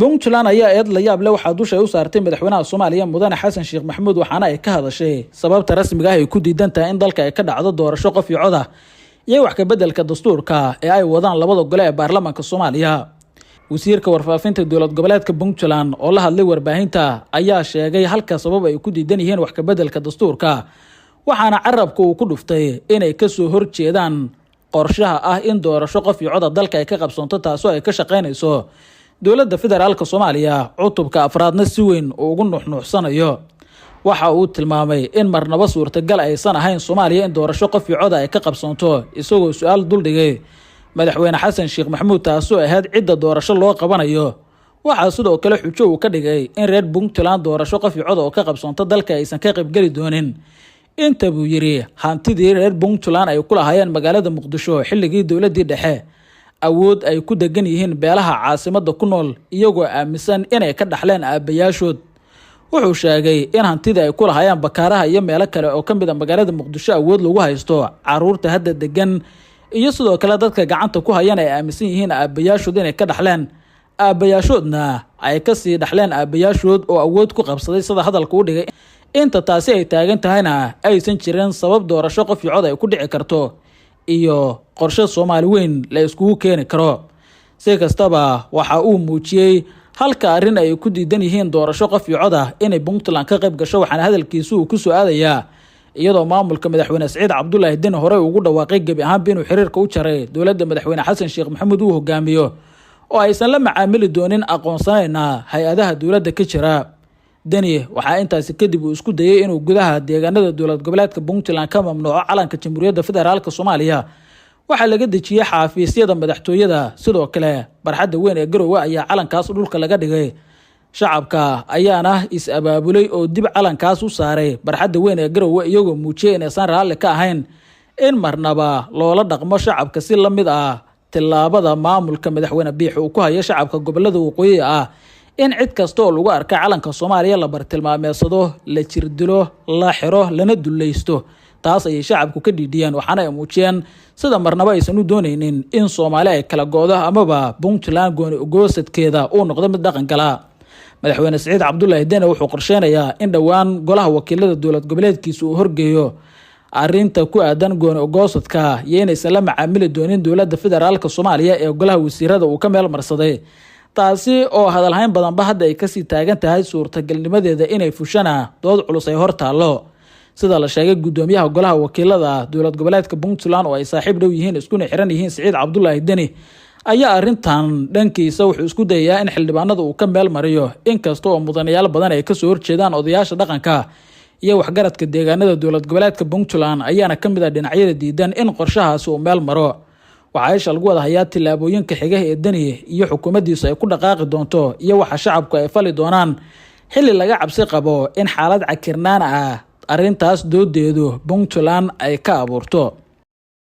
puntland ayaa eed la yaab leh waxaa dusha u saartay madaxweynaha Soomaaliya mudane Xasan Sheekh Maxamuud waxaana ay ka hadashay sababta rasmiga ah ay ku diidan tahay in dalka ay ka dhacdo doorasho qof iyo cod ah iyo wax ka bedelka dastuurka ee ay wadaan labada gole ee baarlamaanka Soomaaliya. wasiirka warfaafinta dowlad goboleedka Puntland oo la hadlay warbaahinta ayaa sheegay halka sabab ay ku diidan yihiin wax ka bedelka dastuurka waxaana carabku uu ku dhuftay inay ka soo horjeedaan qorshaha ah in doorasho qof iyo cod dalka ay ka qabsanto taasoo ay ka shaqeynayso dowladda federaalka Soomaaliya cutubka afraadna si weyn ugu nuuxnuuxsanayo. waxa uu tilmaamay in marnaba suurtagal aysan ahayn Soomaaliya in doorasho qof iyo cod ay ka qabsanto isagoo su'aal dul dhigay madaxweyne Xasan Sheekh Maxamuud taasoo ahayd cidda doorasho loo qabanayo. waxaa sidoo kale xujo uu ka dhigay in reer Puntland doorasho qof iyo cod oo ka qabsanto dalka aysan ka qayb gali doonin. inta buu yiri hantidii reer Puntland ay ku lahaayeen magaalada Muqdisho xilligii dowladii dhexe awood ay ku degan yihiin beelaha caasimada ku nool iyagoo aaminsan inay ka dhaxleen aabayaashood. wuxuu sheegay in hantida ay ku lahaayeen bakaaraha iyo meelo kale oo ka mid ah magaalada Muqdisho awood lagu haysto caruurta hadda degan iyo sidoo kale dadka gacanta ku hayaan ay aaminsan yihiin aabayaashood inay ka dhaxleen aabayaashoodna ay ka sii dhaxleen aabayaashood oo awood ku qabsaday sida hadalka u dhigay. inta taasi ay taagan tahayna aysan jirin sabab doorasho qof iyo cod ay ku dhici karto iyo qorshe Soomaali weyn la iskugu keeni karo. si kastaba waxa uu muujiyay halka arrin ay ku diidan yihiin doorasho qof iyo cod inay Puntland ka qayb gasho waxaana hadalkiisu uu ku soo aadayaa iyadoo maamulka madaxweyne Saciid Cabdullaahi Deni hore ugu dhawaaqay gabi ahaan inuu xiriirka u jaray dowladda madaxweyne Xasan Sheekh Maxamuud uu hogaamiyo oo aysan la macaamili doonin aqoonsanayna hay'adaha dowladda ka jira. Deni waxaa intaasi kadib uu isku dayay inuu gudaha deegaanada dowlad goboleedka Puntland ka mamnuuco calanka Jamhuuriyadda Federaalka Soomaaliya. waxaa laga dejiyay xafiisyada madaxtooyada sidoo kale barxadda weyn ee Garowe ayaa calankaas dhulka laga dhigay. shacabka ayaana is abaabulay oo dib calankaas u saaray barxadda weyn ee Garowe iyagoo muujiyay inaysan raalli ka ahayn in marnaba loola dhaqmo shacabka si la mid ah tilaabada maamulka madaxweyne Biix uu ku hayo shacabka gobolada waqooyi ah in cid kasta oo lagu arka calanka Soomaaliya la bartilmaameedsado la jirdilo la xiro lana dulaysto. taas ay shacabku ka dhiidiyeen waxaana ay muujiyeen sida marnaba aysan u doonaynin in Soomaaliya ay kala goodo amaba Puntland gooni ugoosadkeeda uu noqdo mid dhaqan gala. madaxweyne Saciid Cabdullaahi Deni wuxuu qorsheenayaa in dhawaan golaha wakiilada dowlad goboleedkiisa uu horgeeyo arrinta ku aadan gooni ugoosadka iyo inaysan la macaamili doonin dowladda federaalka Soomaaliya ee golaha wasiirada uu ka meel marsaday. taasi oo hadalhayn badanba hadda ay kasii taagan tahay suurtagalnimadeeda inay fushana dood culus ay hor taallo. sida la sheegay gudoomiyaha golaha wakiilada dowlad goboleedka Puntland oo ay saaxiib dhow yihiin iskuna xiran yihiin Saciid Cabdullaahi Deni ayaa arrintan dhankiisa wuxuu isku dayayaa in xildhibaanada uu ka meel mariyo inkasta oo mudanayaal badan ay ka soo horjeedaan odayaasha dhaqanka iyo waxgaradka deegaanada dowlad goboleedka Puntland ayaana ka mid ah dhinacyada diidan in qorshahaasi uu meel maro. waxaa isha lagu wada hayaa tilaabooyinka xiga ee Deni iyo xukuumaddiisa ay ku dhaqaaqi doonto iyo waxa shacabku ay fali doonaan xilli laga cabsi qabo in xaalad cakirnaan ah arrintaas doodeedu Puntland ay ka abuurto.